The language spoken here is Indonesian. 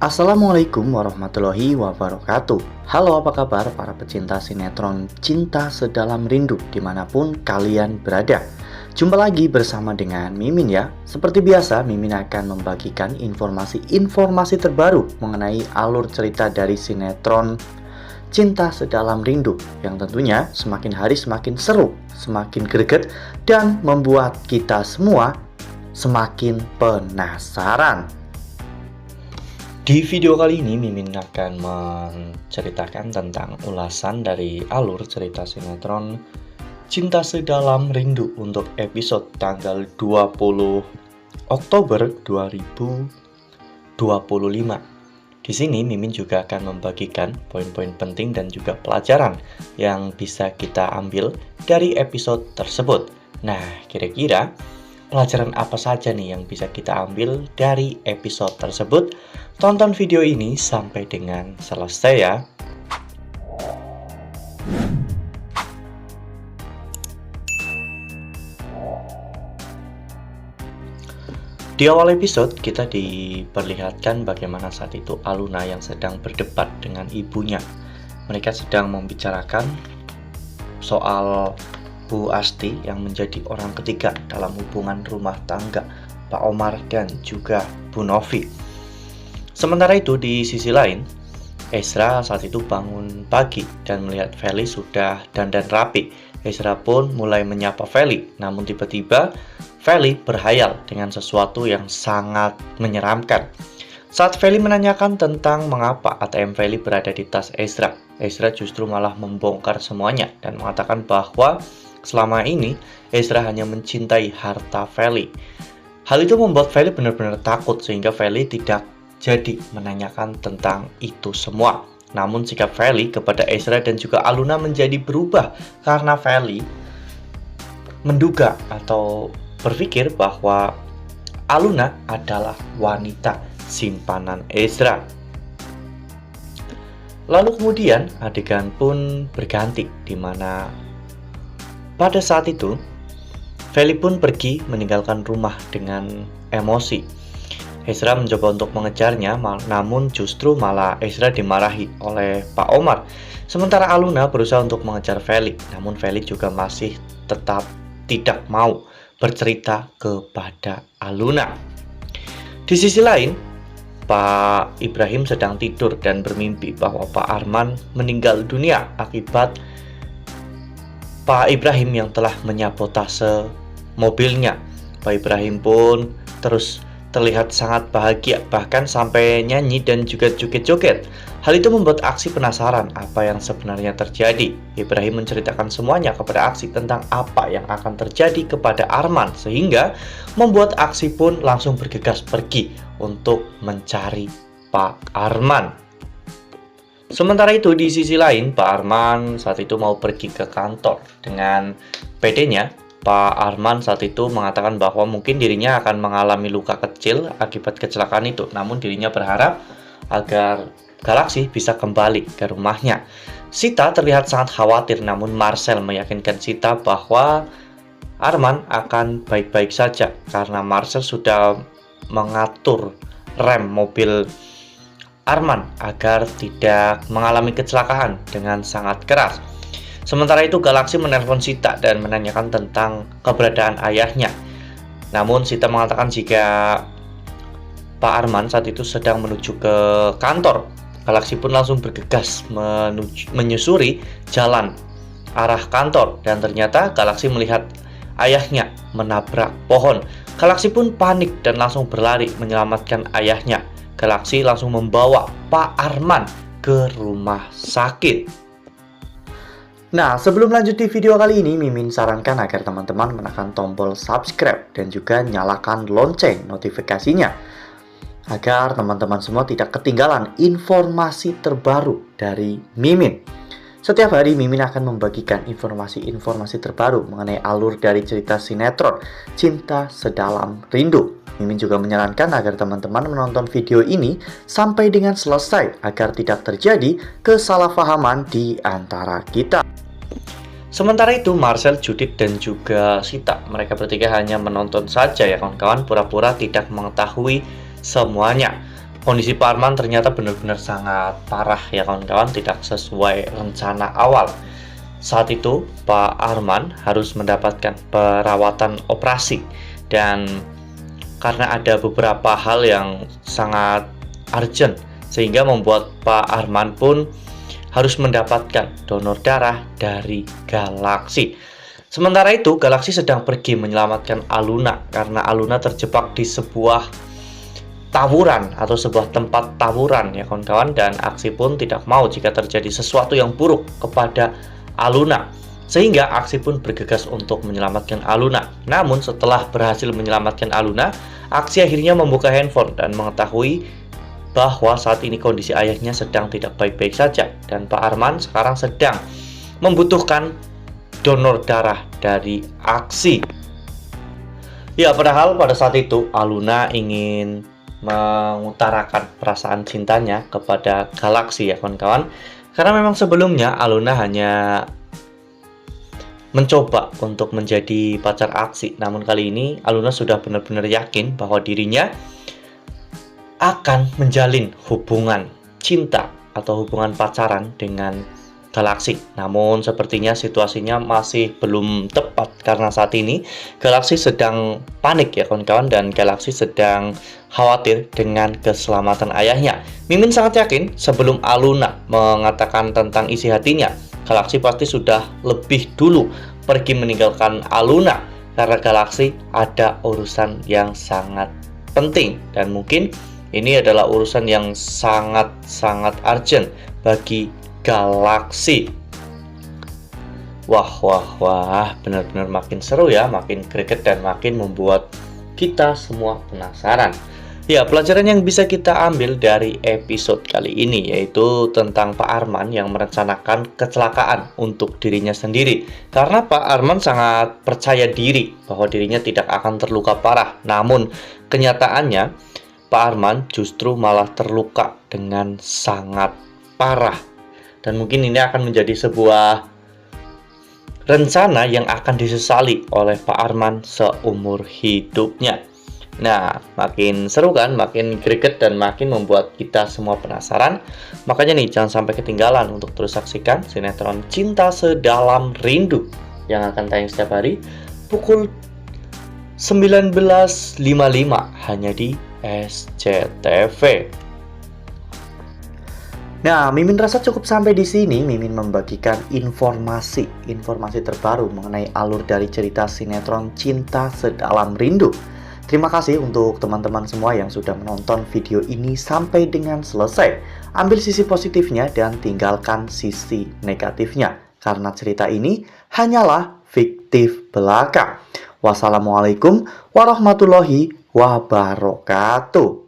Assalamualaikum warahmatullahi wabarakatuh. Halo, apa kabar para pecinta sinetron Cinta Sedalam Rindu dimanapun kalian berada. Jumpa lagi bersama dengan Mimin ya. Seperti biasa, Mimin akan membagikan informasi terbaru mengenai alur cerita dari sinetron Cinta Sedalam Rindu yang tentunya semakin hari semakin seru, semakin greget, dan membuat kita semua semakin penasaran. Di video kali ini Mimin akan menceritakan tentang ulasan dari alur cerita sinetron Cinta Sedalam Rindu untuk episode tanggal 20 Oktober 2025. Di sini Mimin juga akan membagikan poin-poin penting dan juga pelajaran yang bisa kita ambil dari episode tersebut. Nah, kira-kira pelajaran apa saja nih yang bisa kita ambil dari episode tersebut? Tonton video ini sampai dengan selesai ya. Di awal episode kita diperlihatkan bagaimana saat itu Aluna yang sedang berdebat dengan ibunya. Mereka sedang membicarakan soal Bu Asti yang menjadi orang ketiga dalam hubungan rumah tangga Pak Omar dan juga Bu Novi. Sementara itu di sisi lain, Ezra saat itu bangun pagi dan melihat Feli sudah dandan rapi. Ezra pun mulai menyapa Feli, namun tiba-tiba Feli berhayal dengan sesuatu yang sangat menyeramkan. Saat Feli menanyakan tentang mengapa ATM Feli berada di tas Ezra, Ezra justru malah membongkar semuanya dan mengatakan bahwa selama ini Ezra hanya mencintai harta Feli. Hal itu membuat Feli benar-benar takut sehingga Feli tidak jadi menanyakan tentang itu semua. Namun sikap Feli kepada Ezra dan juga Aluna menjadi berubah karena Feli menduga atau berpikir bahwa Aluna adalah wanita simpanan Ezra. Lalu kemudian adegan pun berganti di mana pada saat itu Feli pun pergi meninggalkan rumah dengan emosi. Ezra mencoba untuk mengejarnya, namun justru malah Ezra dimarahi oleh Pak Omar. Sementara Aluna berusaha untuk mengejar Feli, namun Feli juga masih tetap tidak mau bercerita kepada Aluna. Di sisi lain, Pak Ibrahim sedang tidur dan bermimpi bahwa Pak Arman meninggal dunia akibat Pak Ibrahim yang telah menyabotase mobilnya. Pak Ibrahim pun terus terlihat sangat bahagia, bahkan sampai nyanyi dan juga joget-joget. Hal itu membuat Aksi penasaran apa yang sebenarnya terjadi. Ibrahim menceritakan semuanya kepada Aksi tentang apa yang akan terjadi kepada Arman, sehingga membuat Aksi pun langsung bergegas pergi untuk mencari Pak Arman. Sementara itu di sisi lain, Pak Arman saat itu mau pergi ke kantor dengan PD-nya. Pak Arman saat itu mengatakan bahwa mungkin dirinya akan mengalami luka kecil akibat kecelakaan itu. Namun dirinya berharap agar Galaksi bisa kembali ke rumahnya. Sita terlihat sangat khawatir, namun Marcel meyakinkan Sita bahwa Arman akan baik-baik saja karena Marcel sudah mengatur rem mobil Arman agar tidak mengalami kecelakaan dengan sangat keras. Sementara itu Galaksi menelpon Sita dan menanyakan tentang keberadaan ayahnya. Namun Sita mengatakan jika Pak Arman saat itu sedang menuju ke kantor. Galaksi pun langsung bergegas menyusuri jalan arah kantor. Dan ternyata Galaksi melihat ayahnya menabrak pohon. Galaksi pun panik dan langsung berlari menyelamatkan ayahnya. Galaksi langsung membawa Pak Arman ke rumah sakit. Nah, sebelum lanjut di video kali ini, Mimin sarankan agar teman-teman menekan tombol subscribe dan juga nyalakan lonceng notifikasinya agar teman-teman semua tidak ketinggalan informasi terbaru dari Mimin. Setiap hari Mimin akan membagikan informasi-informasi terbaru mengenai alur dari cerita sinetron Cinta Sedalam Rindu. Mimin juga menyarankan agar teman-teman menonton video ini sampai dengan selesai agar tidak terjadi kesalahpahaman di antara kita. Sementara itu Marcel, Judith, dan juga Sita, mereka bertiga hanya menonton saja ya kawan-kawan, pura-pura tidak mengetahui semuanya. kondisi Pak Arman ternyata benar-benar sangat parah ya kawan-kawan, tidak sesuai rencana awal. Saat itu Pak Arman harus mendapatkan perawatan operasi, dan karena ada beberapa hal yang sangat urgent sehingga membuat Pak Arman pun harus mendapatkan donor darah dari Galaxy. Sementara itu Galaxy sedang pergi menyelamatkan Aluna karena Aluna terjebak di sebuah tawuran atau sebuah tempat tawuran ya kawan-kawan, dan Aksi pun tidak mau jika terjadi sesuatu yang buruk kepada Aluna, sehingga Aksi pun bergegas untuk menyelamatkan Aluna. Namun setelah berhasil menyelamatkan Aluna, Aksi akhirnya membuka handphone dan mengetahui bahwa saat ini kondisi ayahnya sedang tidak baik-baik saja, dan Pak Arman sekarang sedang membutuhkan donor darah dari Aksi. Ya, padahal pada saat itu Aluna ingin mengutarakan perasaan cintanya kepada Galaxy ya kawan-kawan, karena memang sebelumnya Aluna hanya mencoba untuk menjadi pacar Aksi, namun kali ini Aluna sudah benar-benar yakin bahwa dirinya akan menjalin hubungan cinta atau hubungan pacaran dengan Galaxy. Namun sepertinya situasinya masih belum tepat karena saat ini Galaxy sedang panik ya kawan-kawan, dan Galaxy sedang khawatir dengan keselamatan ayahnya. Mimin sangat yakin sebelum Aluna mengatakan tentang isi hatinya, Galaxy pasti sudah lebih dulu pergi meninggalkan Aluna karena Galaxy ada urusan yang sangat penting, dan mungkin ini adalah urusan yang sangat urgent bagi Galaxy. Wah, benar-benar makin seru ya, makin greget dan makin membuat kita semua penasaran. Ya, pelajaran yang bisa kita ambil dari episode kali ini yaitu tentang Pak Arman yang merencanakan kecelakaan untuk dirinya sendiri. Karena Pak Arman sangat percaya diri bahwa dirinya tidak akan terluka parah. Namun, kenyataannya Pak Arman justru malah terluka dengan sangat parah. Dan mungkin ini akan menjadi sebuah rencana yang akan disesali oleh Pak Arman seumur hidupnya. Nah, makin seru kan, makin greget dan makin membuat kita semua penasaran. Makanya nih, jangan sampai ketinggalan untuk terus saksikan sinetron Cinta Sedalam Rindu yang akan tayang setiap hari pukul 19.55 hanya di SCTV. Nah, Mimin rasa cukup sampai di sini. Mimin membagikan informasi terbaru mengenai alur dari cerita sinetron Cinta Sedalam Rindu. Terima kasih untuk teman-teman semua yang sudah menonton video ini sampai dengan selesai. Ambil sisi positifnya dan tinggalkan sisi negatifnya, karena cerita ini hanyalah fiktif belaka. Wassalamualaikum warahmatullahi wabarakatuh.